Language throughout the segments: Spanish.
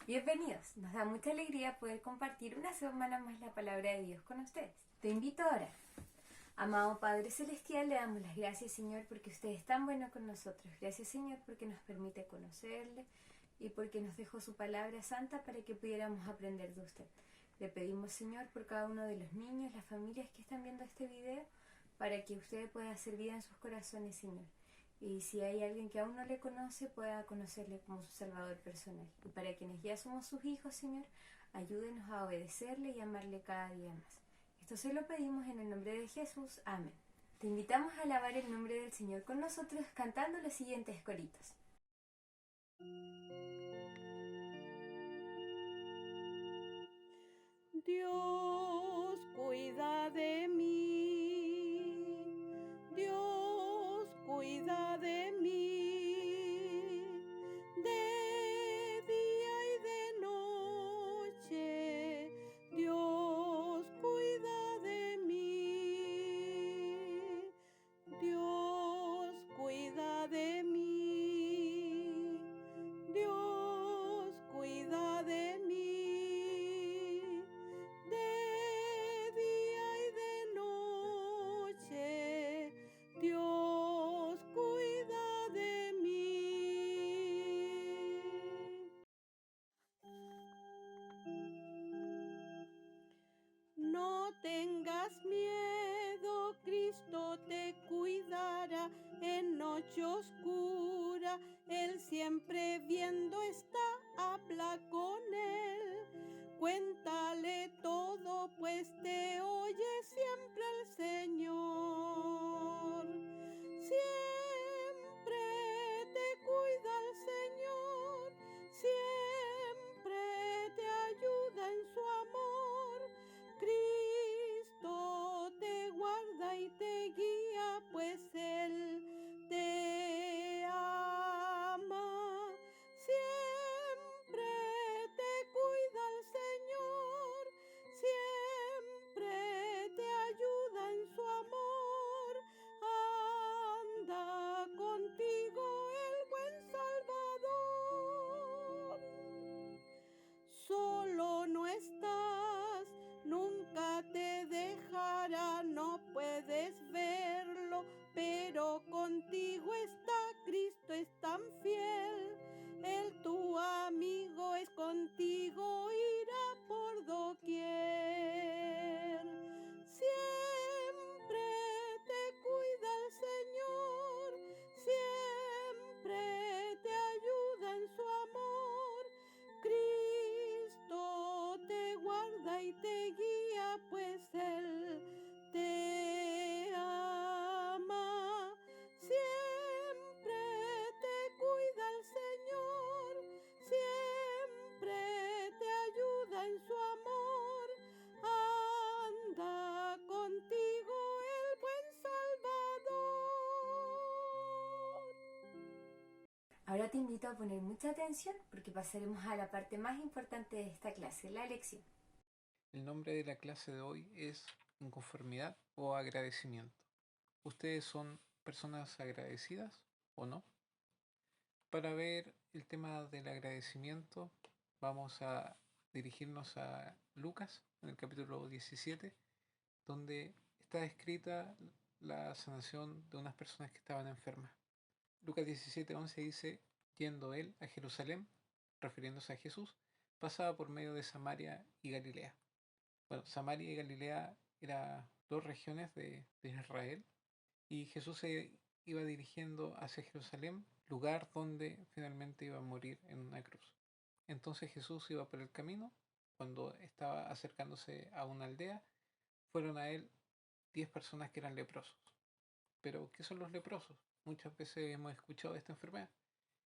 Bienvenidos, nos da mucha alegría poder compartir una semana más la palabra de Dios con ustedes. Te invito a orar. Amado Padre Celestial, le damos las gracias, Señor, porque usted es tan bueno con nosotros. Gracias, Señor, porque nos permite conocerle y porque nos dejó su palabra santa para que pudiéramos aprender de usted. Le pedimos, Señor, por cada uno de los niños, las familias que están viendo este video, para que usted pueda hacer vida en sus corazones, Señor. Y si hay alguien que aún no le conoce, pueda conocerle como su Salvador personal. Y para quienes ya somos sus hijos, Señor, ayúdenos a obedecerle y amarle cada día más. Esto se lo pedimos en el nombre de Jesús. Amén. Te invitamos a alabar el nombre del Señor con nosotros cantando los siguientes coritos. Dios cuida de mí, Dios cuida de mí, de día y de noche, Dios cuida de mí, Dios cuida de mí, Dios cuida de mí. De día y de noche, Dios cuida de mí. No tengas miedo, Cristo te cuidará en noche oscura. Él siempre viendo está, habla con él. Cuéntale todo, pues te oye siempre el Señor. Siempre te cuida el Señor, siempre te ayuda en su amor. Cristo te guarda y te guía, pues Él te ama. Siempre te cuida el Señor, siempre te ayuda en su amor. Anda contigo el buen Salvador. Solo no estás, nunca te dejará, no puedes verlo, pero contigo está. Cristo es tan fiel, Él tu amigo es, contigo irá por doquier. Siempre te cuida el Señor, siempre te ayuda en su amor. Cristo te guarda y te guía, pues Él te ama. Siempre te cuida el Señor, siempre te ayuda en su amor. Anda contigo el buen Salvador. Ahora te invito a poner mucha atención porque pasaremos a la parte más importante de esta clase, la lección. El nombre de la clase de hoy es inconformidad o agradecimiento. ¿Ustedes son personas agradecidas o no? Para ver el tema del agradecimiento, vamos a dirigirnos a Lucas, en el capítulo 17, donde está descrita la sanación de unas personas que estaban enfermas. Lucas 17:11 dice, yendo él a Jerusalén, refiriéndose a Jesús, pasaba por medio de Samaria y Galilea. Bueno, Samaria y Galilea eran dos regiones de Israel y Jesús se iba dirigiendo hacia Jerusalén, lugar donde finalmente iba a morir en una cruz. Entonces Jesús iba por el camino, cuando estaba acercándose a una aldea, fueron a él 10 personas que eran leprosos. Pero, ¿qué son los leprosos? Muchas veces hemos escuchado de esta enfermedad.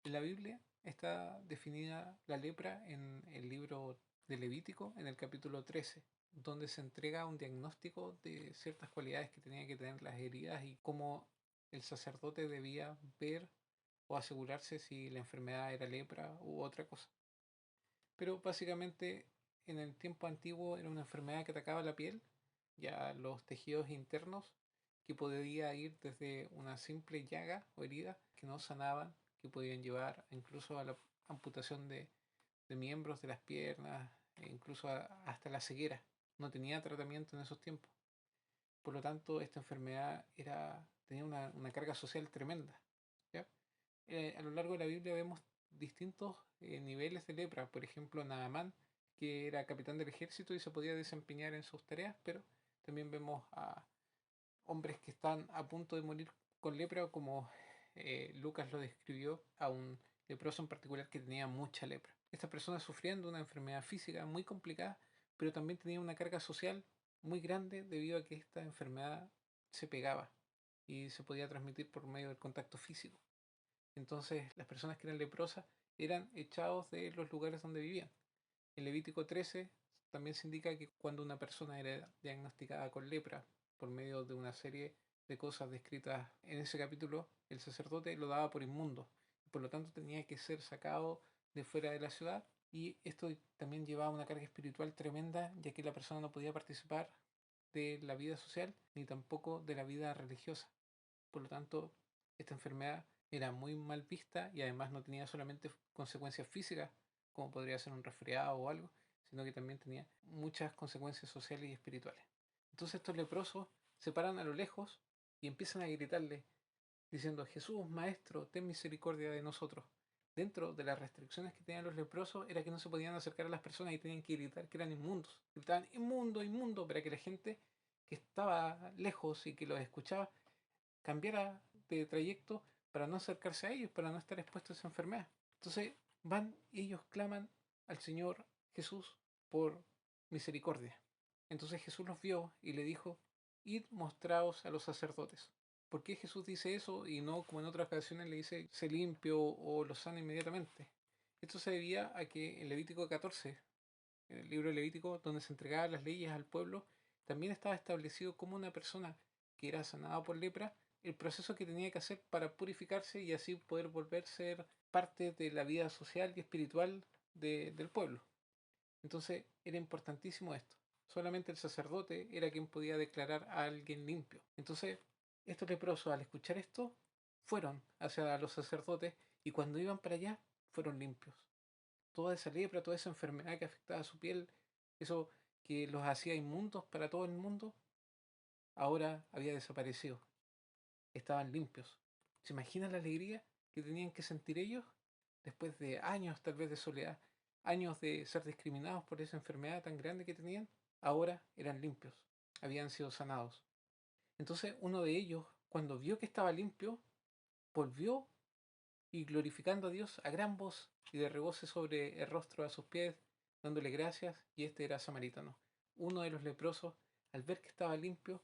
En la Biblia está definida la lepra en el libro de Levítico, en el capítulo 13, donde se entrega un diagnóstico de ciertas cualidades que tenían que tener las heridas y cómo el sacerdote debía ver o asegurarse si la enfermedad era lepra u otra cosa. Pero básicamente en el tiempo antiguo era una enfermedad que atacaba la piel, ya los tejidos internos, que podía ir desde una simple llaga o herida que no sanaban, que podían llevar incluso a la amputación de miembros, de las piernas, e incluso hasta la ceguera. No tenía tratamiento en esos tiempos. Por lo tanto, esta enfermedad tenía una carga social tremenda. ¿Ya? A lo largo de la Biblia vemos distintos niveles de lepra. Por ejemplo, Naamán, que era capitán del ejército y se podía desempeñar en sus tareas, pero también vemos a hombres que están a punto de morir con lepra, como Lucas lo describió, a un leproso en particular que tenía mucha lepra. Estas personas sufrían de una enfermedad física muy complicada, pero también tenía una carga social muy grande debido a que esta enfermedad se pegaba y se podía transmitir por medio del contacto físico. Entonces las personas que eran leprosas eran echados de los lugares donde vivían. En Levítico 13 también se indica que cuando una persona era diagnosticada con lepra por medio de una serie de cosas descritas en ese capítulo, el sacerdote lo daba por inmundo. Por lo tanto tenía que ser sacado de fuera de la ciudad, y esto también llevaba una carga espiritual tremenda, ya que la persona no podía participar de la vida social ni tampoco de la vida religiosa. Por lo tanto, esta enfermedad era muy mal vista y además no tenía solamente consecuencias físicas, como podría ser un resfriado o algo, sino que también tenía muchas consecuencias sociales y espirituales. Entonces estos leprosos se paran a lo lejos y empiezan a gritarle, diciendo: Jesús, Maestro, ten misericordia de nosotros. Dentro de las restricciones que tenían los leprosos era que no se podían acercar a las personas y tenían que gritar que eran inmundos. Gritaban: inmundo, inmundo, para que la gente que estaba lejos y que los escuchaba cambiara de trayecto para no acercarse a ellos, para no estar expuestos a esa enfermedad. Entonces van y ellos claman al Señor Jesús por misericordia. Entonces Jesús los vio y le dijo: id, mostraos a los sacerdotes. ¿Por qué Jesús dice eso y no, como en otras ocasiones, le dice sé limpio o lo sana inmediatamente? Esto se debía a que en Levítico 14, en el libro de Levítico, donde se entregaban las leyes al pueblo, también estaba establecido como una persona que era sanada por lepra, el proceso que tenía que hacer para purificarse y así poder volver a ser parte de la vida social y espiritual del pueblo. Entonces era importantísimo esto. Solamente el sacerdote era quien podía declarar a alguien limpio. Entonces estos leprosos, al escuchar esto, fueron hacia los sacerdotes y cuando iban para allá fueron limpios. Toda esa lepra, toda esa enfermedad que afectaba a su piel, eso que los hacía inmundos para todo el mundo, ahora había desaparecido. Estaban limpios. ¿Se imaginan la alegría que tenían que sentir ellos después de años tal vez de soledad, años de ser discriminados por esa enfermedad tan grande que tenían? Ahora eran limpios, habían sido sanados. Entonces uno de ellos, cuando vio que estaba limpio, volvió y glorificando a Dios a gran voz y derregóse sobre el rostro a sus pies, dándole gracias, y este era samaritano. Uno de los leprosos, al ver que estaba limpio,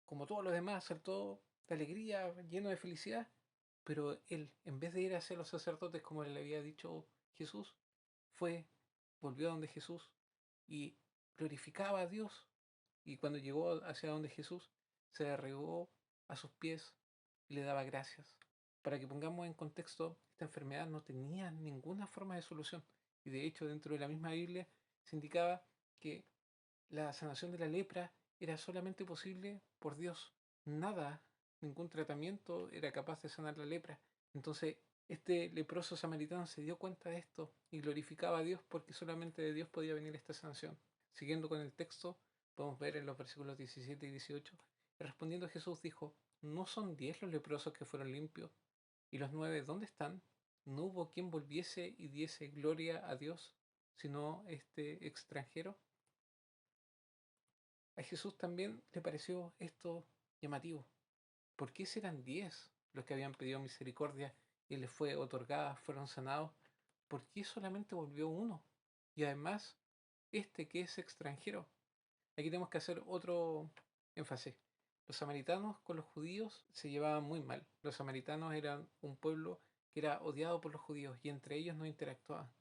como todos los demás, saltó de alegría, lleno de felicidad, pero él, en vez de ir hacia los sacerdotes como le había dicho Jesús, volvió a donde Jesús y glorificaba a Dios. Y cuando llegó hacia donde Jesús, se arregó a sus pies y le daba gracias. Para que pongamos en contexto, esta enfermedad no tenía ninguna forma de solución. Y de hecho, dentro de la misma Biblia se indicaba que la sanación de la lepra era solamente posible por Dios. Nada, ningún tratamiento era capaz de sanar la lepra. Entonces, este leproso samaritano se dio cuenta de esto y glorificaba a Dios porque solamente de Dios podía venir esta sanación. Siguiendo con el texto, podemos ver en los versículos 17 y 18, y respondiendo Jesús dijo: ¿no son 10 los leprosos que fueron limpios? ¿Y los 9 dónde están? ¿No hubo quien volviese y diese gloria a Dios, sino este extranjero? A Jesús también le pareció esto llamativo. ¿Por qué serán 10 los que habían pedido misericordia y les fue otorgada, fueron sanados? ¿Por qué solamente volvió uno? Y además, este que es extranjero. Aquí tenemos que hacer otro énfasis. Los samaritanos con los judíos se llevaban muy mal. Los samaritanos eran un pueblo que era odiado por los judíos y entre ellos no interactuaban.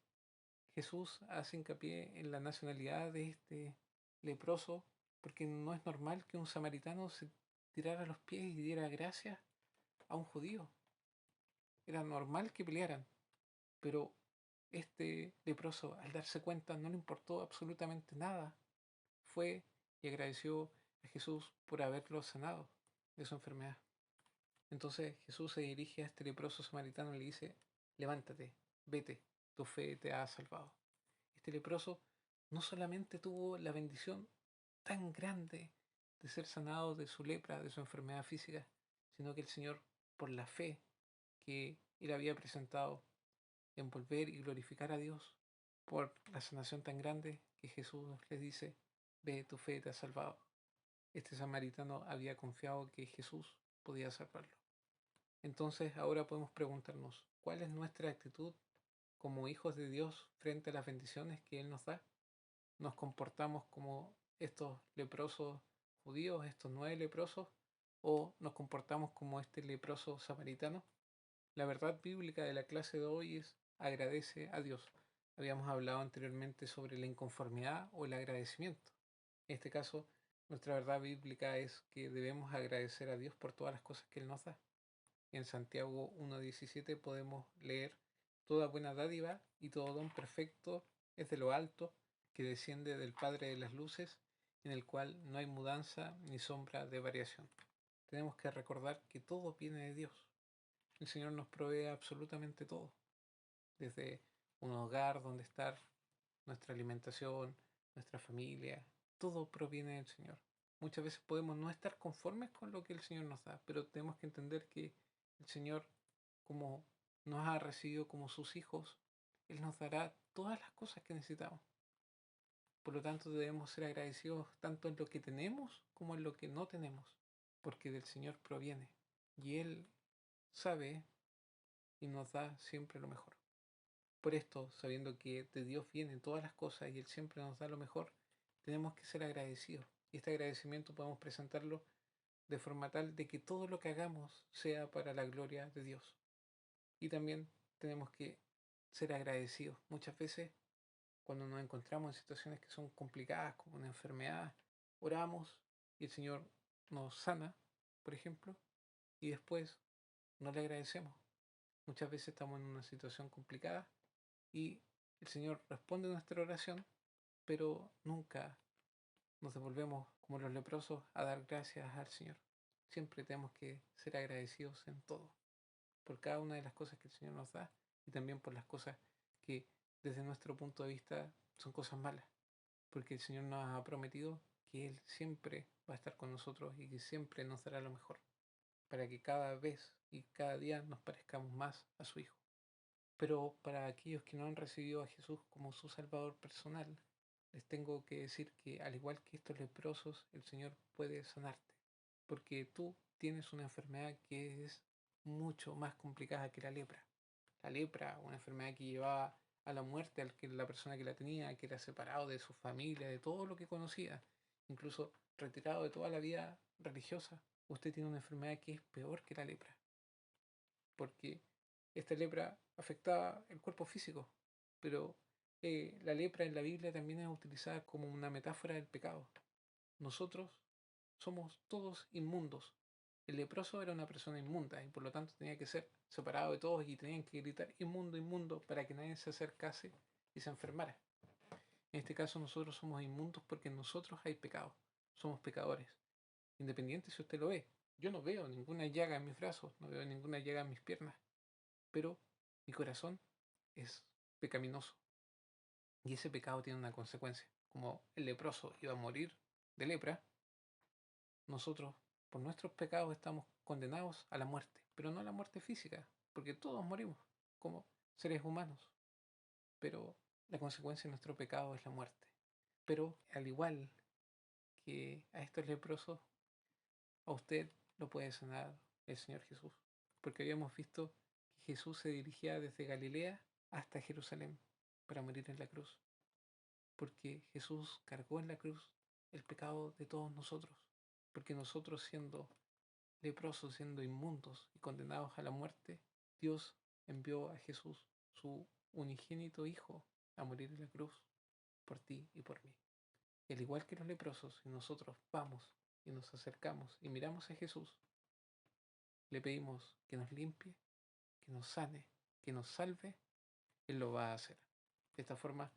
Jesús hace hincapié en la nacionalidad de este leproso porque no es normal que un samaritano se tirara a los pies y diera gracias a un judío. Era normal que pelearan, pero este leproso, al darse cuenta, no le importó absolutamente nada. Fue y agradeció a Jesús por haberlo sanado de su enfermedad. Entonces Jesús se dirige a este leproso samaritano y le dice: levántate, vete, tu fe te ha salvado. Este leproso no solamente tuvo la bendición tan grande de ser sanado de su lepra, de su enfermedad física, sino que el Señor, por la fe que él había presentado en volver y glorificar a Dios, por la sanación tan grande que Jesús les dice, ve, tu fe te ha salvado. Este samaritano había confiado que Jesús podía salvarlo. Entonces ahora podemos preguntarnos, ¿cuál es nuestra actitud como hijos de Dios frente a las bendiciones que Él nos da? ¿Nos comportamos como estos leprosos judíos, estos 9 leprosos, o nos comportamos como este leproso samaritano? La verdad bíblica de la clase de hoy es agradece a Dios. Habíamos hablado anteriormente sobre la inconformidad o el agradecimiento. En este caso, nuestra verdad bíblica es que debemos agradecer a Dios por todas las cosas que Él nos da. En Santiago 1.17 podemos leer: toda buena dádiva y todo don perfecto es de lo alto, que desciende del Padre de las luces, en el cual no hay mudanza ni sombra de variación. Tenemos que recordar que todo viene de Dios. El Señor nos provee absolutamente todo, desde un hogar donde estar, nuestra alimentación, nuestra familia, todo proviene del Señor. Muchas veces podemos no estar conformes con lo que el Señor nos da, pero tenemos que entender que el Señor, como nos ha recibido como sus hijos, Él nos dará todas las cosas que necesitamos. Por lo tanto, debemos ser agradecidos tanto en lo que tenemos como en lo que no tenemos, porque del Señor proviene. Y Él sabe y nos da siempre lo mejor. Por esto, sabiendo que de Dios vienen todas las cosas y Él siempre nos da lo mejor, tenemos que ser agradecidos. Y este agradecimiento podemos presentarlo de forma tal de que todo lo que hagamos sea para la gloria de Dios. Y también tenemos que ser agradecidos. Muchas veces, cuando nos encontramos en situaciones que son complicadas, como una enfermedad, oramos y el Señor nos sana, por ejemplo, y después no le agradecemos. Muchas veces estamos en una situación complicada y el Señor responde a nuestra oración, pero nunca nos devolvemos como los leprosos a dar gracias al Señor. Siempre tenemos que ser agradecidos en todo, por cada una de las cosas que el Señor nos da y también por las cosas que desde nuestro punto de vista son cosas malas, porque el Señor nos ha prometido que Él siempre va a estar con nosotros y que siempre nos dará lo mejor, para que cada vez y cada día nos parezcamos más a su Hijo. Pero para aquellos que no han recibido a Jesús como su Salvador personal, les tengo que decir que al igual que estos leprosos, el Señor puede sanarte, porque tú tienes una enfermedad que es mucho más complicada que la lepra. La lepra, una enfermedad que llevaba a la muerte al que la persona que la tenía, que era separado de su familia, de todo lo que conocía, incluso retirado de toda la vida religiosa. Usted tiene una enfermedad que es peor que la lepra, porque esta lepra afectaba el cuerpo físico, pero la lepra en la Biblia también es utilizada como una metáfora del pecado. Nosotros somos todos inmundos. El leproso era una persona inmunda y por lo tanto tenía que ser separado de todos y tenían que gritar inmundo, inmundo para que nadie se acercase y se enfermara. En este caso nosotros somos inmundos porque en nosotros hay pecado. Somos pecadores. Independiente si usted lo ve. Yo no veo ninguna llaga en mis brazos, no veo ninguna llaga en mis piernas, pero mi corazón es pecaminoso. Y ese pecado tiene una consecuencia. Como el leproso iba a morir de lepra, nosotros por nuestros pecados estamos condenados a la muerte, pero no a la muerte física, porque todos morimos como seres humanos, pero la consecuencia de nuestro pecado es la muerte. Pero al igual que a estos leprosos, a usted lo puede sanar el Señor Jesús, porque habíamos visto que Jesús se dirigía desde Galilea hasta Jerusalén para morir en la cruz, porque Jesús cargó en la cruz el pecado de todos nosotros, porque nosotros siendo leprosos, siendo inmundos y condenados a la muerte, Dios envió a Jesús, su unigénito Hijo, a morir en la cruz por ti y por mí. Y al igual que los leprosos, si nosotros vamos y nos acercamos y miramos a Jesús, le pedimos que nos limpie, que nos sane, que nos salve, Él lo va a hacer. De esta forma,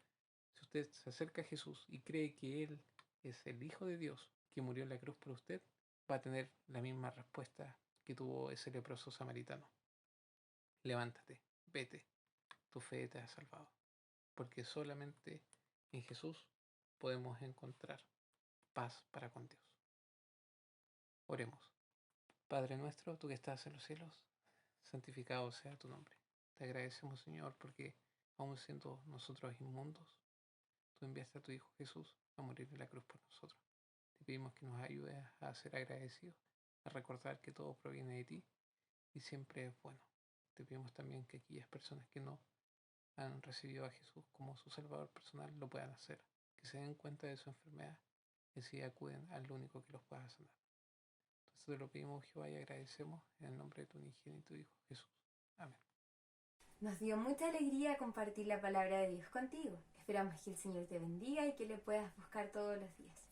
si usted se acerca a Jesús y cree que Él es el Hijo de Dios que murió en la cruz por usted, va a tener la misma respuesta que tuvo ese leproso samaritano. Levántate, vete, tu fe te ha salvado, porque solamente en Jesús podemos encontrar paz para con Dios. Oremos. Padre nuestro, tú que estás en los cielos, santificado sea tu nombre. Te agradecemos, Señor, porque aun siendo nosotros inmundos, tú enviaste a tu Hijo Jesús a morir en la cruz por nosotros. Te pedimos que nos ayudes a ser agradecidos, a recordar que todo proviene de ti y siempre es bueno. Te pedimos también que aquellas personas que no han recibido a Jesús como su Salvador personal lo puedan hacer, que se den cuenta de su enfermedad y así acuden al único que los pueda sanar. Entonces te lo pedimos, Jehová, y agradecemos en el nombre de tu unigénito Hijo Jesús. Amén. Nos dio mucha alegría compartir la palabra de Dios contigo. Esperamos que el Señor te bendiga y que le puedas buscar todos los días.